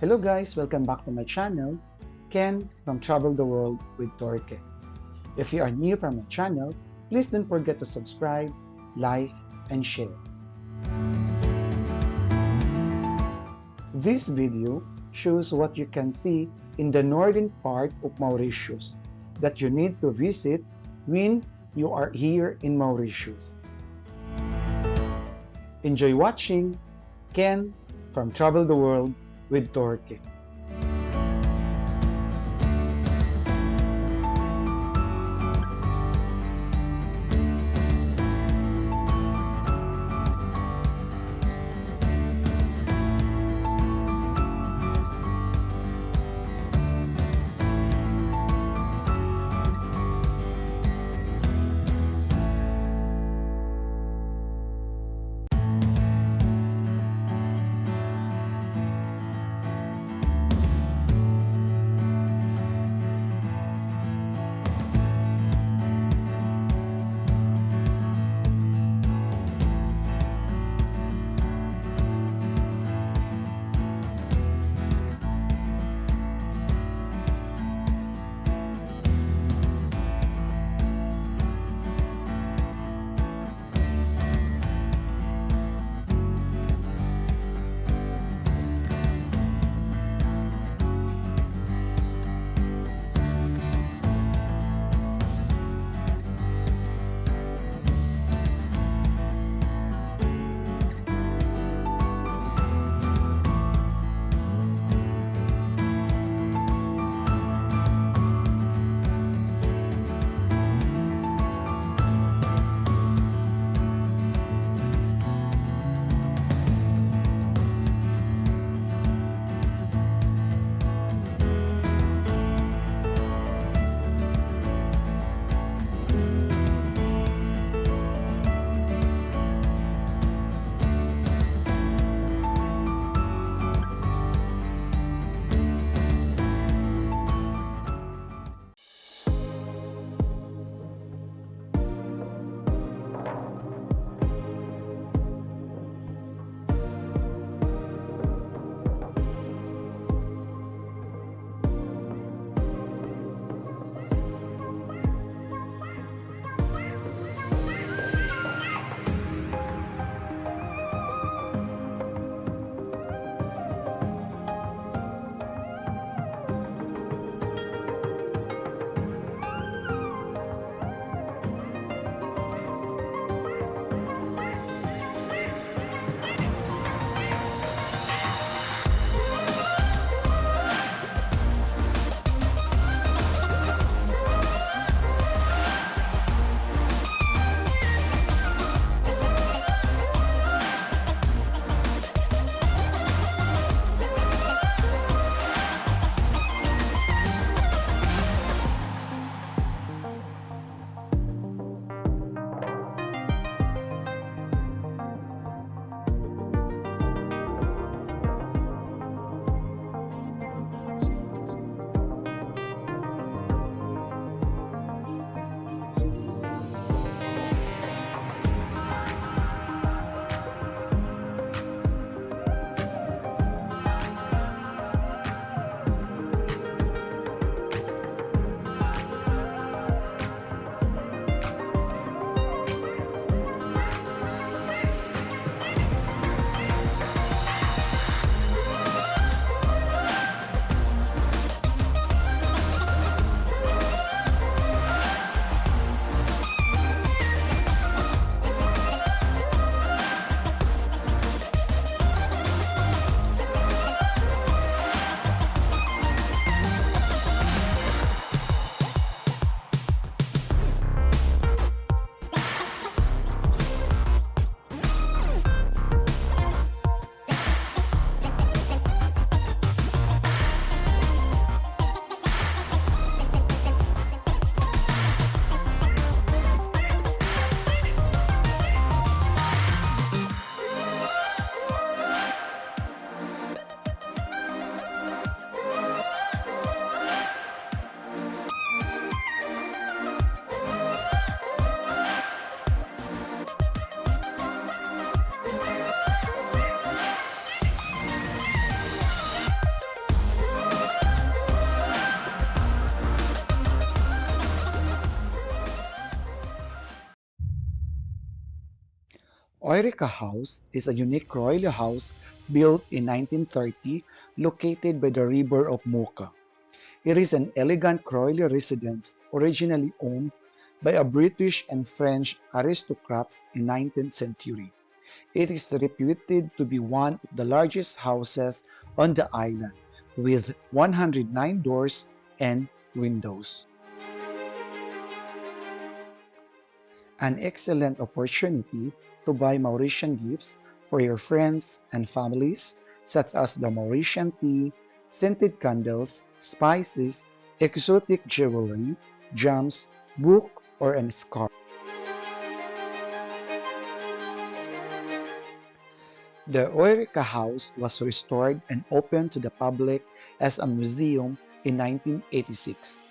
Hello guys, welcome back to my channel, Ken from Travel the World with Eureka. If you are new from my channel, please don't forget to subscribe, like, and share. This video shows what you can see in the northern part of Mauritius that you need to visit when you are here in Mauritius. Enjoy watching Ken from Travel the World with Eureka. Eureka House is a unique royal house built in 1930 located by the river of Mocha. It is an elegant royal residence originally owned by a British and French aristocrats in 19th century. It is reputed to be one of the largest houses on the island, with 109 doors and windows. An excellent opportunity to buy Mauritian gifts for your friends and families, such as the Mauritian tea, scented candles, spices, exotic jewelry, gems, book, or an scarf. The Eureka House was restored and opened to the public as a museum in 1986.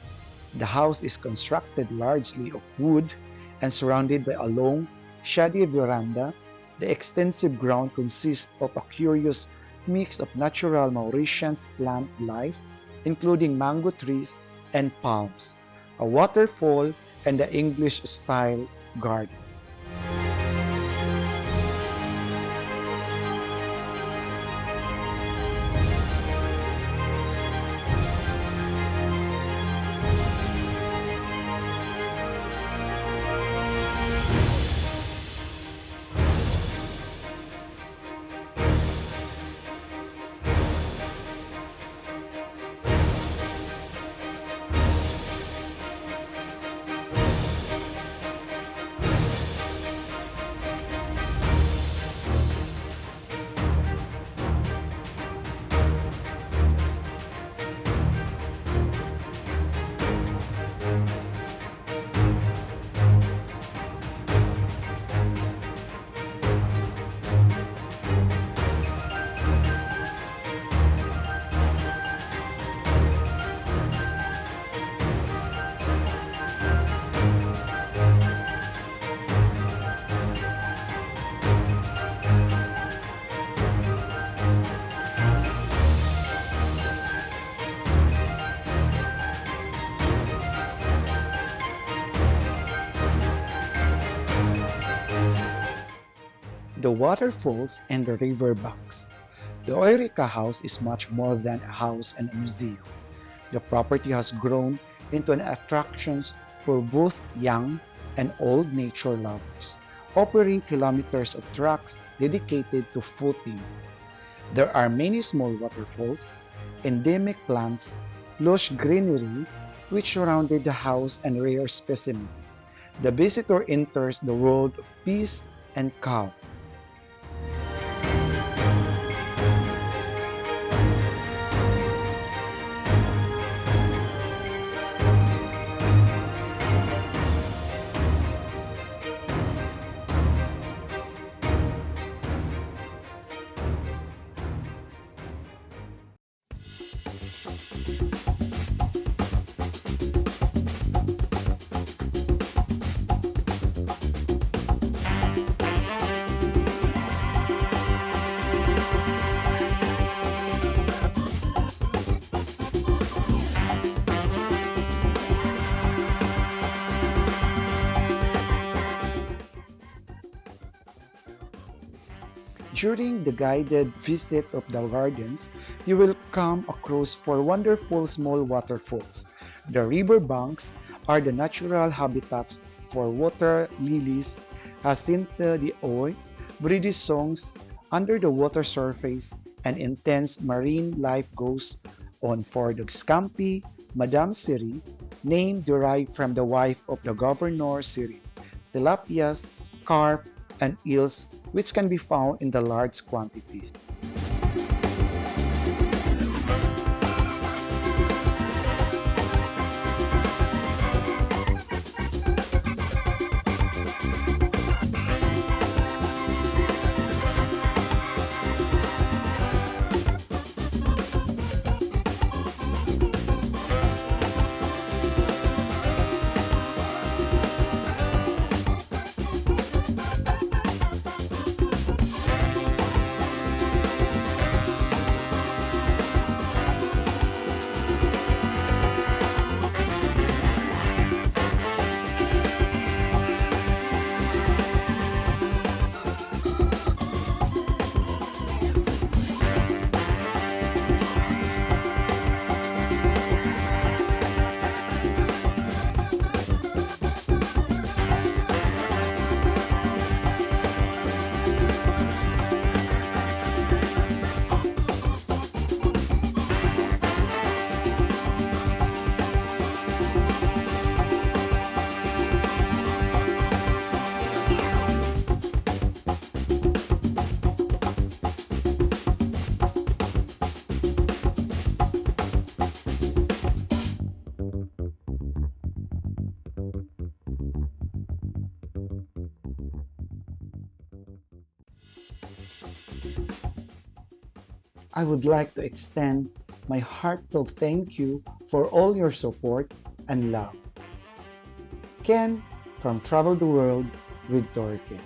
The house is constructed largely of wood and surrounded by a long, shady veranda. The extensive ground consists of a curious mix of natural Mauritian plant life, including mango trees and palms, a waterfall, and the English-style garden. The waterfalls and the river banks. The Eureka House is much more than a house and a museum. The property has grown into an attraction for both young and old nature lovers, offering kilometers of tracks dedicated to footing. There are many small waterfalls, endemic plants, lush greenery which surrounded the house, and rare specimens. The visitor enters the world of peace and calm. During the guided visit of the gardens, you will come across four wonderful small waterfalls. The river banks are the natural habitats for water lilies, Jacinta de Oy, British songs under the water surface, and intense marine life goes on for the scampi, Madame Siri, name derived from the wife of the Governor Siri, tilapias, carp, and eels which can be found in the large quantities. I would like to extend my heartfelt thank you for all your support and love. Ken from Travel the World with Turkey.